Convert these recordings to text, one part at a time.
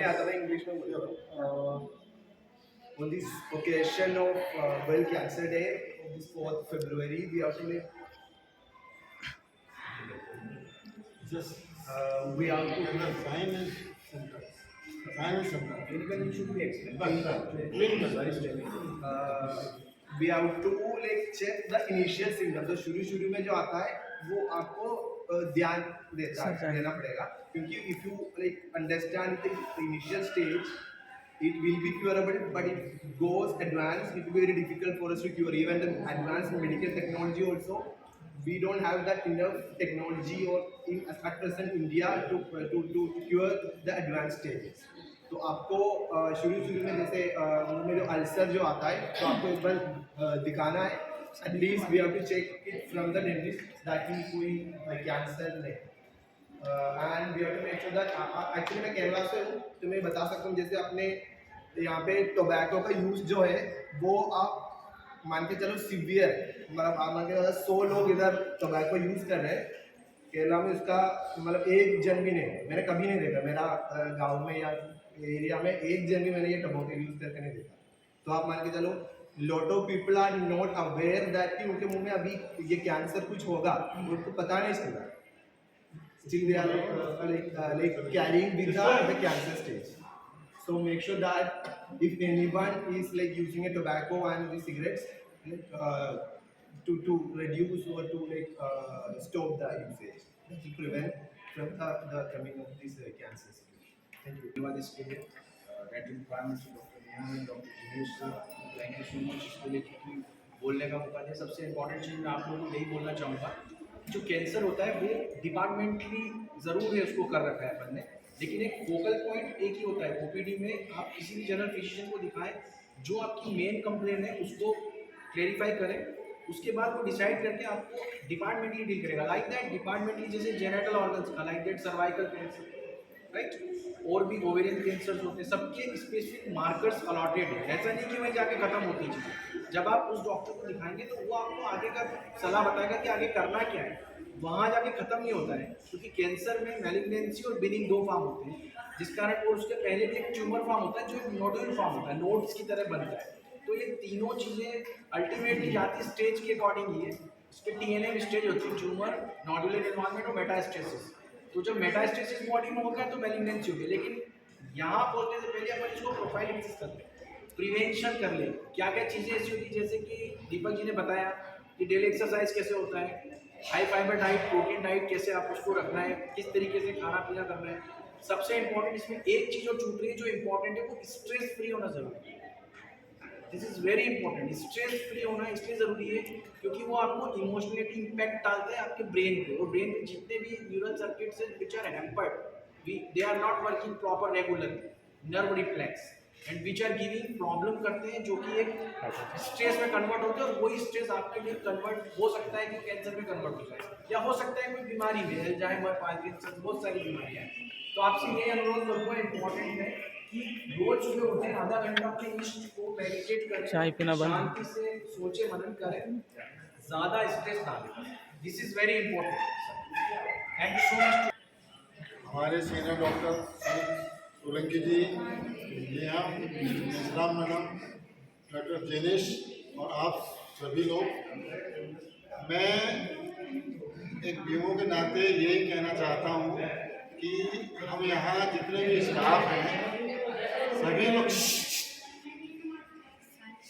में आता था इंग्लिश में बोल रहा हूँ. On this occasion of World Cancer Day, on this 4th February, we have to we have to finance center. Finance center. clinical should be explained. Clinical. We have to like check the initial symptom. तो शुरू में जो आता है वो आपको ध्यान देना पड़ेगा, क्योंकि if you like understand the initial stage, it will be curable, but it goes advanced, it will be very difficult for us to cure. Even the advanced medical technology also, we don't have that enough technology or in at present India to cure the advanced stages. तो आपको शुरू में जैसे मुंह में जो ulcer जो आता है तो आपको एक बार दिखाना है. At least we have to check it from the dentist ताकि कोई कैंसर नहीं. And we have to make sure that actually मैं केरला से हूँ तो मैं बता सकता हूँ जैसे अपने यहाँ पे टोबैको का यूज जो है वो आप मान के चलो सीवियर, मतलब आप मान के चलो 100 लोग इधर टोबैको यूज कर रहे हैं. केरला में उसका मतलब एक जन भी नहीं, मैंने कभी नहीं देखा मेरा गांव में या एरिया में एक जन भी मैंने ये टोबैको यूज करके नहीं देखा. तो आप मान के चलो lot of people are not aware that कि उनके मुंह में अभी ये कैंसर कुछ होगा, उनको पता नहीं चलता. Still they are like carrying with the cancer stage. So make sure that if anyone is like using a tobacco and the cigarettes, to reduce or to like stop the usage, to prevent from the coming of this cancer situation. Thank you. धन्यवाद इसके लिए. Dental department से doctor Mohan, doctor Dinesh sir, thank you so much इसके लिए क्योंकि बोलने का मौका दिया. सबसे इम्पोर्टेंट चीज़ मैं आप लोगों को यही बोलना चाहूँगा, जो कैंसर होता है वो डिपार्टमेंटली ज़रूर है उसको कर रखा है अपन ने, लेकिन एक फोकल पॉइंट एक ही होता है. ओपीडी में आप किसी भी जनरल फिजिशियन को दिखाएं, जो आपकी मेन कंप्लेन है उसको क्लेरिफाई करें, उसके बाद वो डिसाइड करके आपको डिपार्टमेंटली डील करेगा. लाइक दैट डिपार्टमेंटली जैसे जेनेटल ऑर्गन्स का, like that cervical cancer, right, और भी ओवेरियन कैंसर्स होते हैं, सबके स्पेसिफिक मार्कर्स अलॉटेड है. ऐसा नहीं कि वहीं जाके खत्म होती है चीज़ें. जब आप उस डॉक्टर को दिखाएंगे तो वो आपको आगे का सलाह बताएगा कि आगे करना क्या है. वहाँ जाके ख़त्म नहीं होता है, क्योंकि कैंसर में मैलिग्नेंसी और बिनिंग 2 फॉर्म होते हैं, जिस कारण और उसके पहले भी एक ट्यूमर फॉर्म होता है जो एक नोडुल फॉर्म होता है, नोड्स की तरह बनता है. तो ये तीनों चीज़ें अल्टीमेटली जाती स्टेज के अकॉर्डिंग ही है. उसके TNM स्टेज होती है, ट्यूमर, नोडुलर एनवायरनमेंट और मेटास्टेसिस. तो जब मेटास्टेसिस बॉडी में होगा तो मैलिग्नेंसी होगी, लेकिन यहाँ पहुँचने से पहले अपन इसको प्रोफाइलिसिस करते हैं, प्रिवेंशन कर ले. क्या क्या चीज़ें ऐसी होती है, जैसे कि दीपक जी ने बताया कि डेली एक्सरसाइज कैसे होता है, high fibre diet, protein diet कैसे आप उसको रखना है, किस तरीके से खाना पीना करना है. सबसे इम्पोर्टेंट इसमें एक चीज़ जो छूट रही है, जो इम्पोर्टेंट है, वो स्ट्रेस फ्री होना जरूरी है. This is very important. Stress free होना इसलिए ज़रूरी है क्योंकि वो आपको इमोशनली इम्पैक्ट डालता है आपके ब्रेन पे, और ब्रेन में जितने भी न्यूरल सर्किट्स हैं which are hampered, they are not working proper regularly, nerve reflex and which are giving problem करते हैं, जो कि एक स्ट्रेस में कन्वर्ट होते हैं, और वही स्ट्रेस आपके लिए कन्वर्ट हो सकता है कि कैंसर में कन्वर्ट हो जाए, या हो सकता है कोई बीमारी में, अल्जाइमर, पार्किंसन, बहुत सारी बीमारियाँ हैं. तो आपसे ये अनुरोध करूँगा, इम्पॉर्टेंट है कि रोज सुबह उठे, आधा घंटा अपने इष्ट को मेडिटेट करें, चाय पीना बंद, शांति से सोचे मनन करें, ज़्यादा स्ट्रेस ना लें. This is very important. Thank you so much. हमारे सीनियर डॉक्टर सोलंकी जी, नेहा, निजराम मैडम, डॉक्टर दिनेश और आप सभी लोग, मैं एक बीओ के नाते यही कहना चाहता हूँ कि हम यहाँ जितने भी स्टाफ हैं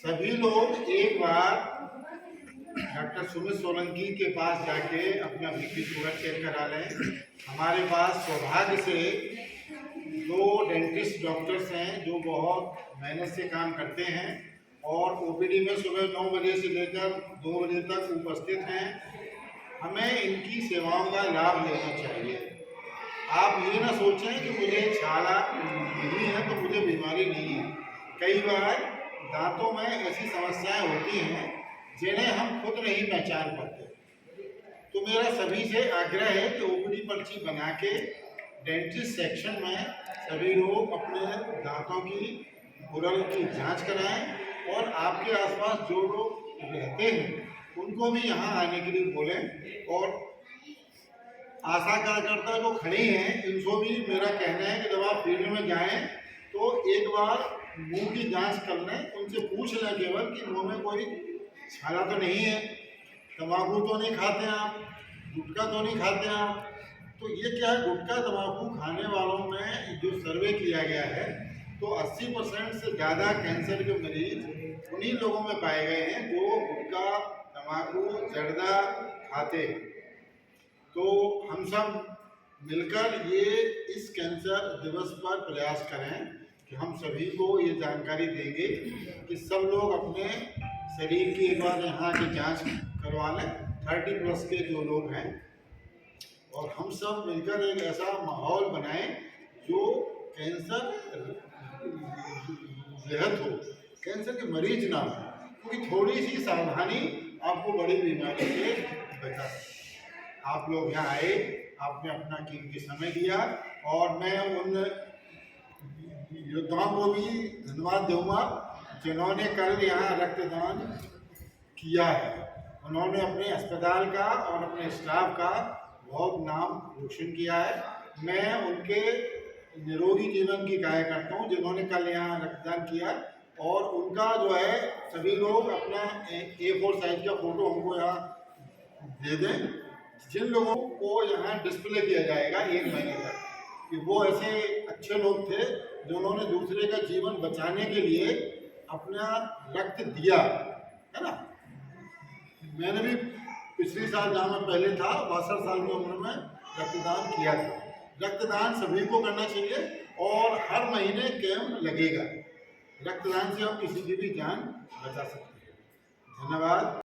सभी लोग एक बार डॉक्टर सुमित सोलंकी के पास जाके अपना बीपी शुगर चेक करा लें. हमारे पास सौभाग्य से 2 डेंटिस्ट डॉक्टर्स हैं जो बहुत मेहनत से काम करते हैं, और ओपीडी में सुबह 9 बजे से लेकर 2 बजे तक उपस्थित हैं. हमें इनकी सेवाओं का लाभ लेना चाहिए. आप ये ना सोचें कि मुझे छाला नहीं है तो मुझे बीमारी नहीं है. कई बार दांतों में ऐसी समस्याएं होती हैं जिन्हें हम खुद नहीं पहचान पाते. तो मेरा सभी से आग्रह है कि ओपीडी पर्ची बना के डेंटिस्ट सेक्शन में सभी लोग अपने दांतों की ओरल की जांच कराएं, और आपके आसपास जो लोग रहते हैं उनको भी यहाँ आने के लिए बोलें, और आशा कार्यकर्ता जो खड़ी हैं इनको भी मेरा कहना है कि जब आप फील्ड में जाएं तो एक बार मुंह की जांच कर लें, उनसे पूछ लें केवल कि मुंह में कोई छाला तो नहीं है, तम्बाकू तो नहीं खाते आप, गुटखा तो नहीं खाते आप। तो ये क्या है, गुटखा तम्बाकू खाने वालों में जो सर्वे किया गया है तो 80% से ज़्यादा कैंसर के मरीज उन्हीं लोगों में पाए गए हैं जो गुटखा तम्बाकू जर्दा खाते हैं। तो हम सब मिलकर ये इस कैंसर दिवस पर प्रयास करें कि हम सभी को ये जानकारी देंगे कि सब लोग अपने शरीर की एक बार यहाँ की जांच करवा लें, 30+ के जो लोग हैं, और हम सब मिलकर एक ऐसा माहौल बनाएं जो कैंसर रहित हो, कैंसर के मरीज ना हो, क्योंकि थोड़ी सी सावधानी आपको बड़ी बीमारी से बचा सकती है। आप लोग यहाँ आए, आपने अपना कीमती समय दिया, और मैं उन योद्धाओं को भी धन्यवाद दूंगा जिन्होंने कल यहाँ रक्तदान किया है। उन्होंने अपने अस्पताल का और अपने स्टाफ का बहुत नाम रोशन किया है। मैं उनके निरोगी जीवन की काया करता हूँ जिन्होंने कल यहाँ रक्तदान किया, और उनका जो है सभी लोग अपना A4 साइज का फोटो हमको यहाँ दे दें, जिन लोगों को यहाँ डिस्प्ले किया जाएगा 1 महीने तक, कि वो ऐसे अच्छे लोग थे जिन्होंने दूसरे का जीवन बचाने के लिए अपना रक्त दिया, है ना। मैंने भी पिछले साल जहाँ मैं पहले था 62 साल की उम्र में रक्तदान किया था। रक्तदान सभी को करना चाहिए और हर महीने कैंप लगेगा। रक्तदान से हम किसी की भी जान बचा सकते हैं। धन्यवाद।